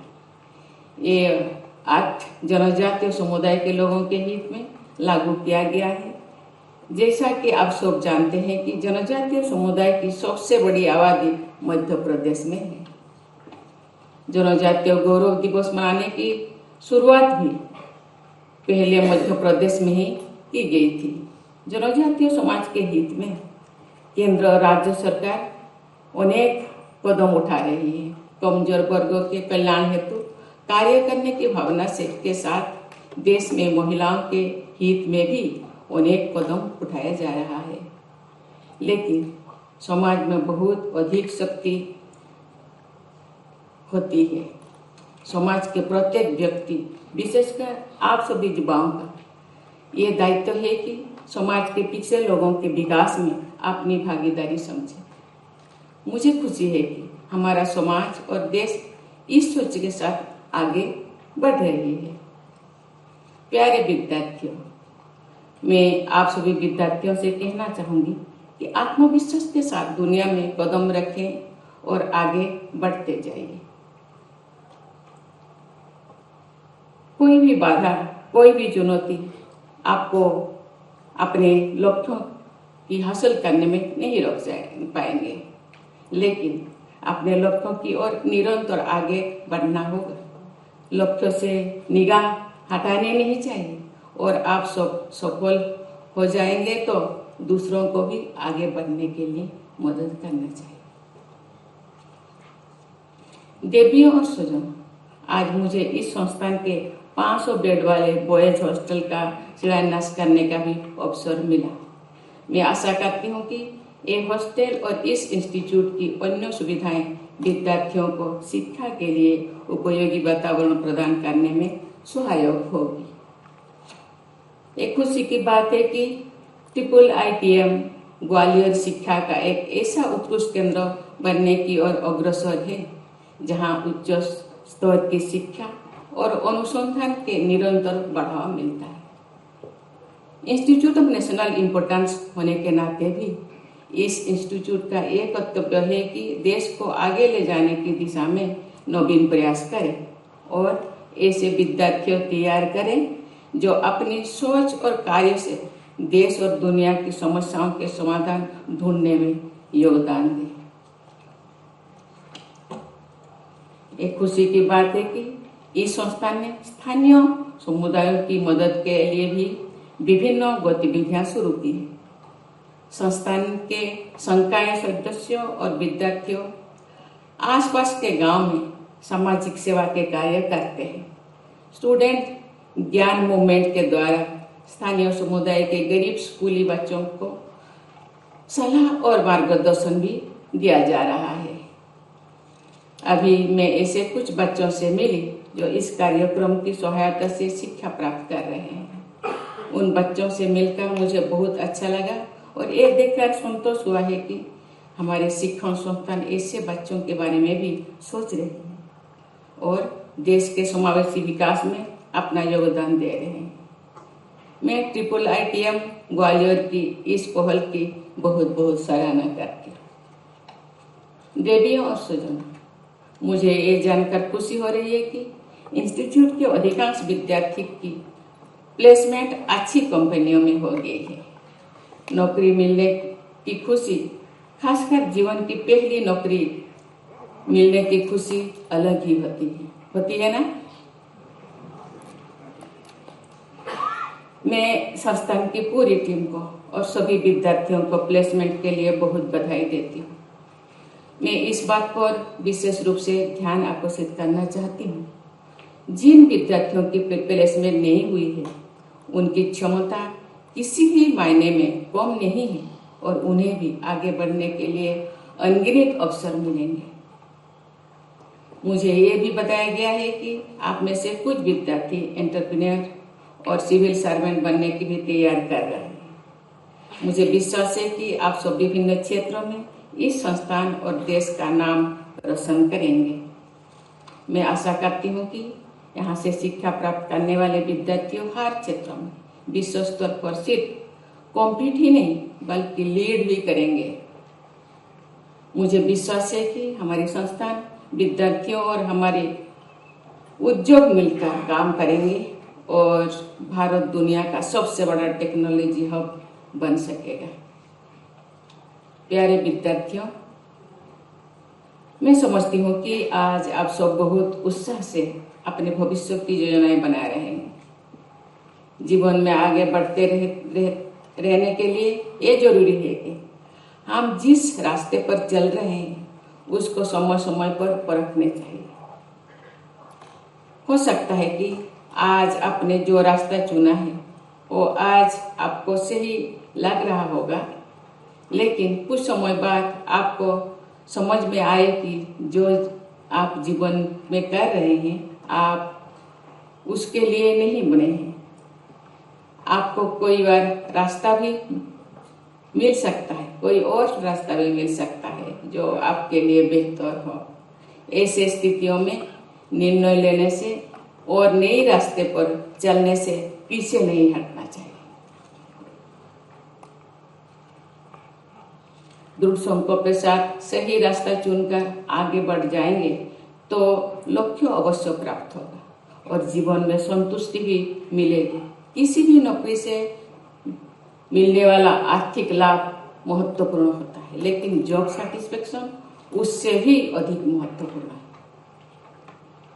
ये एक्ट जनजातीय समुदाय के लोगों के हित में लागू किया गया है। जैसा कि आप सब जानते हैं कि जनजातीय समुदाय की सबसे बड़ी आबादी मध्य प्रदेश में है। जनजातीय गौरव दिवस मनाने की शुरुआत भी पहले मध्य प्रदेश में ही की गई थी। जनजातीय समाज के हित में केंद्र और राज्य सरकार अनेक कदम उठा रही है। कमजोर वर्गों के कल्याण हेतु कार्य करने की भावना से के साथ देश में महिलाओं के हित में भी अनेक कदम उठाया जा रहा है। लेकिन समाज में बहुत अधिक शक्ति होती है। समाज के प्रत्येक व्यक्ति, विशेषकर आप सभी युवाओं का ये दायित्व है कि समाज के पिछड़े लोगों के विकास में अपनी भागीदारी समझे। मुझे खुशी है कि हमारा समाज और देश इस सोच के साथ आगे बढ़ रही है। प्यारे विद्यार्थियों, मैं आप सभी विद्यार्थियों से कहना चाहूंगी कि आत्मविश्वास के साथ दुनिया में कदम रखें और आगे बढ़ते जाइए। कोई भी बाधा, कोई भी चुनौती आपको अपने लक्ष्यों की हासिल करने में नहीं रोक पाएंगे, लेकिन अपने लक्ष्यों की ओर निरंतर आगे बढ़ना होगा। लक्ष्यों से निगाह हटाने नहीं चाहिए और आप सब सफल हो जाएंगे तो दूसरों को भी आगे बढ़ने के लिए मदद करना चाहिए। देवियों और स्वजनों, आज मुझे इस संस्थान के 500 बेड वाले बॉयज हॉस्टल का शिलान्यास करने का भी अवसर मिला। मैं आशा करती हूँ कि ये हॉस्टल और इस इंस्टीट्यूट की अन्य सुविधाएं विद्यार्थियों को शिक्षा के लिए उपयोगी वातावरण प्रदान करने में सहायक होगी। एक खुशी की बात है कि IITM ग्वालियर शिक्षा का एक ऐसा उत्कृष्ट केंद्र बनने की ओर अग्रसर है, जहां उच्च स्तर की शिक्षा और अनुसंधान के निरंतर बढ़ावा मिलता है। इंस्टीट्यूट ऑफ नेशनल इम्पोर्टेंस होने के नाते भी इस इंस्टीट्यूट का ये कर्तव्य है कि देश को आगे ले जाने की दिशा में नवीन प्रयास करें और ऐसे विद्यार्थियों तैयार करें जो अपनी सोच और कार्य से देश और दुनिया की समस्याओं के समाधान ढूंढने में योगदान दें। एक खुशी की बात है कि इस संस्थान ने स्थानीय समुदायों की मदद के लिए भी विभिन्न गतिविधियां शुरू की हैं। संस्थान के संकाय सदस्यों और विद्यार्थियों आसपास के गांव में सामाजिक सेवा के कार्य करते हैं। स्टूडेंट ज्ञान मूवमेंट के द्वारा स्थानीय समुदाय के गरीब स्कूली बच्चों को सलाह और मार्गदर्शन भी दिया जा रहा है। अभी मैं ऐसे कुछ बच्चों से मिली जो इस कार्यक्रम की सहायता से शिक्षा प्राप्त कर रहे हैं। उन बच्चों से मिलकर मुझे बहुत अच्छा लगा और ये देखकर संतोष हुआ है कि हमारे शिक्षण संस्थान ऐसे बच्चों के बारे में भी सोच रहे हैं और देश के समावेशी विकास में अपना योगदान दे रहे हैं। मैं IITM ग्वालियर की इस पहल की बहुत बहुत सराहना करती हूँ। देवियों और स्वजनों, मुझे ये जानकर खुशी हो रही है कि इंस्टीट्यूट के अधिकांश विद्यार्थी की प्लेसमेंट अच्छी कंपनियों में हो गई है। नौकरी मिलने की खुशी, खासकर जीवन की पहली नौकरी मिलने की खुशी अलग ही होती है ना। मैं संस्थान की पूरी टीम को और सभी विद्यार्थियों को प्लेसमेंट के लिए बहुत बधाई देती हूँ। मैं इस बात पर विशेष रूप से ध्यान आकर्षित करना चाहती हूँ, जिन विद्यार्थियों की प्लेसमेंट नहीं हुई है उनकी क्षमता किसी भी मायने में कम नहीं है और उन्हें भी आगे बढ़ने के लिए अनगिनत अवसर मिलेंगे। मुझे ये भी बताया गया है कि आप में से कुछ विद्यार्थी एंटरप्रेन्योर और सिविल सर्वेंट बनने की भी तैयार कर रहे हैं। मुझे विश्वास है कि आप सब विभिन्न क्षेत्रों में इस संस्थान और देश का नाम रोशन करेंगे। मैं आशा करती हूँ कि यहाँ से शिक्षा प्राप्त करने वाले विद्यार्थियों हर क्षेत्र में विश्व स्तर पर सिर्फ कॉम्पीट ही नहीं बल्कि लीड भी करेंगे। मुझे विश्वास है कि हमारी संस्थान विद्यार्थियों और हमारे उद्योग मिलकर काम करेंगे और भारत दुनिया का सबसे बड़ा टेक्नोलॉजी हब बन सकेगा। प्यारे विद्यार्थियों, मैं समझती हूँ कि आज आप सब बहुत उत्साह से अपने भविष्य की योजनाएं बना रहे हैं। जीवन में आगे बढ़ते रहने के लिए ये जरूरी है कि हम जिस रास्ते पर चल रहे हैं उसको समय समय पर परखने चाहिए। हो सकता है कि आज आपने जो रास्ता चुना है वो आज आपको सही लग रहा होगा, लेकिन कुछ समय बाद आपको समझ में आए कि जो आप जीवन में कर रहे हैं आप उसके लिए नहीं बने हैं। आपको कोई बार रास्ता भी मिल सकता है, कोई और रास्ता भी मिल सकता है जो आपके लिए बेहतर हो। ऐसे स्थितियों में निर्णय लेने से और नए रास्ते पर चलने से पीछे नहीं हटना चाहिए। दृढ़ संकल्प के साथ सही रास्ता चुनकर आगे बढ़ जाएंगे तो लक्ष्य अवश्य प्राप्त होगा और जीवन में संतुष्टि भी मिलेगी। किसी भी नौकरी से मिलने वाला आर्थिक लाभ महत्वपूर्ण होता है, लेकिन जॉब सेटिस्फेक्शन उससे भी अधिक महत्वपूर्ण है।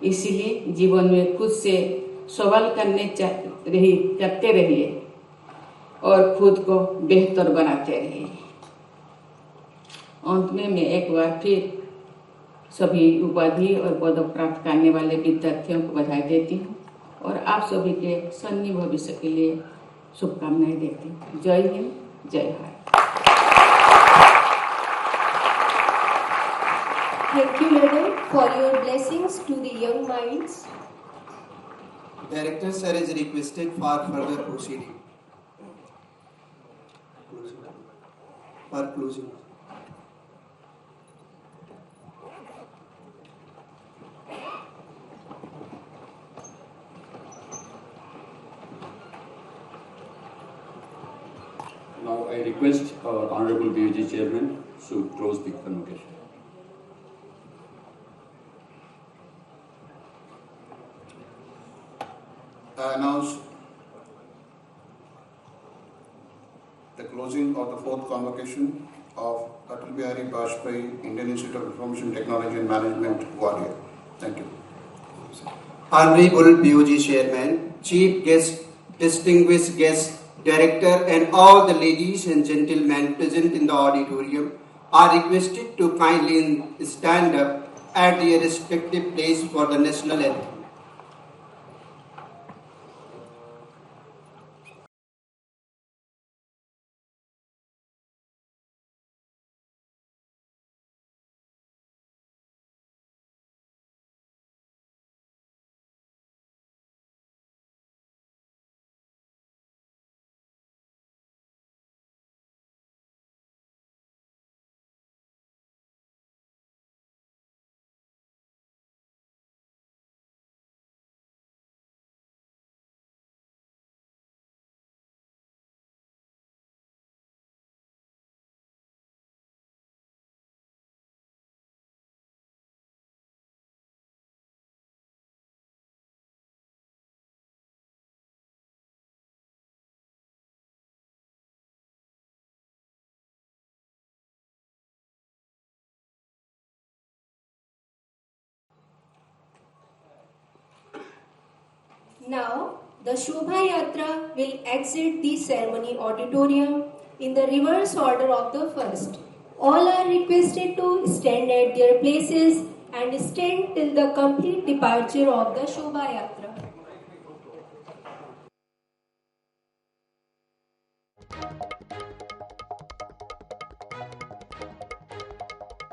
इसीलिए जीवन में खुद से सवाल करते रहिए और खुद को बेहतर बनाते रहिए। अंत में मैं एक बार फिर सभी उपाधि और पदक प्राप्त करने वाले विद्यार्थियों को बधाई देती हूँ और आप सभी के सन्नी भविष्य के लिए शुभकामनाएं देती हूँ। जय हिंद, जय Bharat. Thank you, madam, for your blessings to the young minds. Director sir is requested for further proceeding. For closing. Now I request our Honorable BOG Chairman to close the convocation. I announce the closing of the fourth convocation of Atal Bihari Vajpayee Indian Institute of Information Technology and Management, Gwalior. Thank you. Honorable BOG Chairman, Chief Guest, distinguished guests, Director and all the ladies and gentlemen present in the auditorium are requested to kindly stand up at their respective place for the national anthem. Now, the Shobha Yatra will exit the ceremony auditorium in the reverse order of the first. All are requested to stand at their places and stand till the complete departure of the Shobha Yatra.